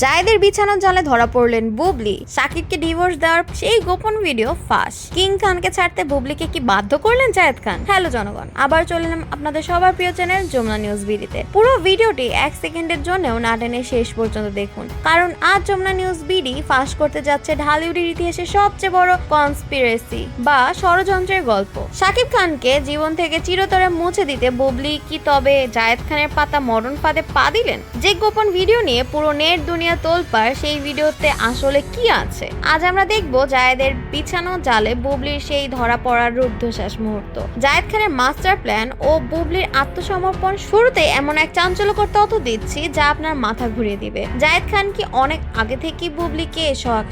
জায়েদের বিছানার জালে ধরা পড়লেন বুবলি। সাকিবকে ডিভোর্স দেওয়ার সেই গোপন ভিডিও ফাঁস। কিং খানকে ছাড়তে বুবলিকে কি বাধ্য করলেন জায়েদ খান? হ্যালো জনগণ, আবার চলে এলাম আপনাদের সবার প্রিয় চ্যানেল যমুনা নিউজ বিডিতে। পুরো ভিডিওটি 1 সেকেন্ডের জন্যও না টেনে শেষ পর্যন্ত দেখুন, কারণ আজ যমুনা নিউজ বিডি ফাঁস করতে যাচ্ছে ঢালিউডের ইতিহাসে সবচেয়ে বড় কনস্পিরেসি বা ষড়যন্ত্রের গল্প। সাকিব খানকে জীবন থেকে চিরতরে মুছে দিতে বুবলি কি তবে জায়েদ খানের পাতা মরণ ফাঁদে পা দিলেন? যে গোপন ভিডিও নিয়ে পুরো নেট দুনিয়া তোলপাড়, সেই ভিডিওতে আসলে কি আছে? আজ আমরা দেখব জায়েদের বিছানো জালে বুবলির সেই ধরা পড়ার রুদ্ধশ্বাস মুহূর্ত, জায়েদ খানের মাস্টার প্ল্যান ও বুবলির আত্মসমর্পণ। শুরুতে এমন এক চাঞ্চল্যকর তথ্য দিচ্ছি যা আপনার মাথা ঘুরিয়ে দিবে। জায়েদ খান কি অনেক আগে থেকে বুবলিকে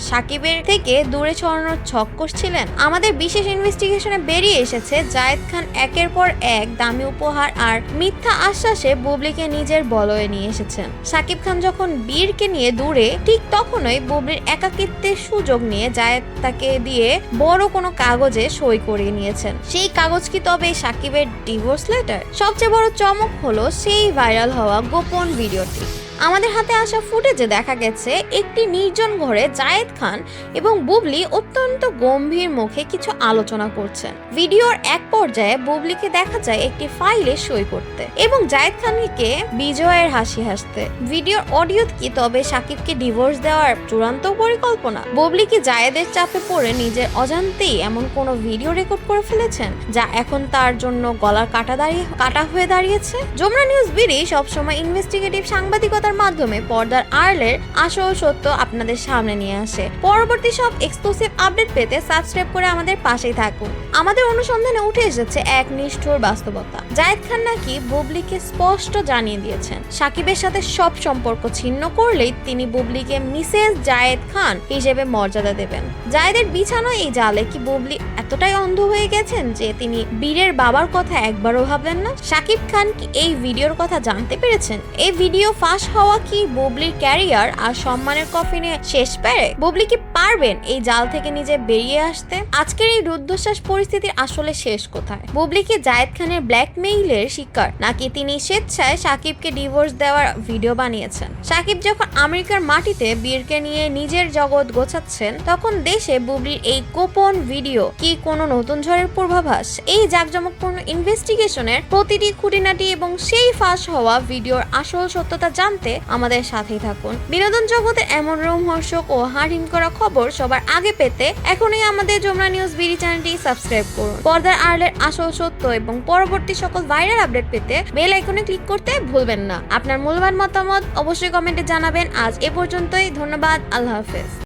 সাকিবের থেকে দূরে সরানোর ছক কষছিলেন? আমাদের বিশেষ ইনভেস্টিগেশনে বেরিয়ে এসেছে জায়েদ খান একের পর এক দামি উপহার আর মিথ্যা আশ্বাসে বুবলিকে নিজের বলয়ে নিয়ে এসেছেন। সাকিব খান যখন বীরকে নিয়ে দূরে, ঠিক তখনই বুবলির একাকিত্বের সুযোগ নিয়ে জায়েদ তাকে দিয়ে বড় কোনো কাগজে সই করিয়ে নিয়েছেন। সেই কাগজ কি তবে সাকিবের ডিভোর্স লেটার? সবচেয়ে বড় চমক হলো সেই ভাইরাল হওয়া গোপন ভিডিওটি। আমাদের হাতে আসা ফুটেজে দেখা গেছে একটি নির্জন ঘরে জায়েদ খান এবং বুবলি অত্যন্ত গম্ভীর মুখে কিছু আলোচনা করছেন। ভিডিওর এক পর্যায়ে বুবলিকে দেখা যায় একটি ফাইলে সই করতে এবং জায়েদ খানকে বিজয়ের হাসি হাসতে। ভিডিওর অডিও কি তবে সাকিবকে ডিভোর্স দেওয়ার চূড়ান্ত পরিকল্পনা? বুবলি কি জায়েদের চাপে পড়ে নিজের অজান্তেই এমন কোনো ভিডিও রেকর্ড করে ফেলেছেন যা এখন তার জন্য গলার কাটা হয়ে দাঁড়িয়েছে? যমুনা নিউজ বিডি সবসময় ইনভেস্টিগেটিভ সাংবাদিকতা মাধ্যমে পর্দার আড়ালের আসল সত্য আপনাদের সামনে নিয়ে আসে। পরবর্তী সব এক্সক্লুসিভ আপডেট পেতে সাবস্ক্রাইব করে আমাদের পাশেই থাকুন। আমাদের অনুসন্ধানে উঠে এসেছে এক নিষ্ঠুর বাস্তবতা। জায়েদ খান নাকি বুবলিকে স্পষ্ট জানিয়ে দিয়েছেন সাকিবের সাথে সব সম্পর্ক ছিন্ন করলেই তিনি বুবলিকে মিসেস জায়েদ খান হিসেবে মর্যাদা দেবেন। জায়েদের বিছানো এই জালে কি বুবলি এতটাই অন্ধ হয়ে গেছেন যে তিনি বীরের বাবার কথা একবারও ভাবলেন না? সাকিব খান কি এই ভিডিওর কথা জানতে পেরেছেন? এই ভিডিও ফাঁস হওয়া কি বুবলির ক্যারিয়ার আর সম্মানের কফিনে শেষ পেরে? বুবলি কি পারবেন এই জাল থেকে নিজে বেরিয়ে আসতে? আজকের এই রুদ্ধশ্বাস পরিস্থিতির আসলে শেষ কোথায়? বুবলি কি জায়েদ খানের ব্ল্যাকমেইলের শিকার, নাকি তিনি স্বেচ্ছায় সাকিবকে ডিভোর্স দেওয়ার ভিডিও বানিয়েছেন? সাকিব যখন আমেরিকার মাটিতে বীরকে নিয়ে নিজের জগৎ গোছাচ্ছেন, তখন দেশে বুবলির এই গোপন ভিডিও কি কোনো নতুন ঝড়ের পূর্বাভাস? এই জাঁকজমকপূর্ণ ইনভেস্টিগেশনের প্রতিটি খুঁটিনাটি এবং সেই ফাঁস হওয়া ভিডিওর আসল সত্যতা জানতে আমাদের সাথেই থাকুন। বিনোদন জগতের এমন রোমহর্ষক ও হাড়হিম করা খবর সবার আগে পেতে এখনই আমাদের যমুনা নিউজ বিডি চ্যানেলটি সাবস্ক্রাইব করুন। পর্দার আড়ালের আসল সত্য এবং পরবর্তী সকল ভাইরাল আপডেট পেতে বেল আইকনে ক্লিক করতে ভুলবেন না। আপনার মূল্যবান মতামত অবশ্যই কমেন্টে জানাবেন। আজ এ পর্যন্তই, ধন্যবাদ, আল্লাহ হাফেজ।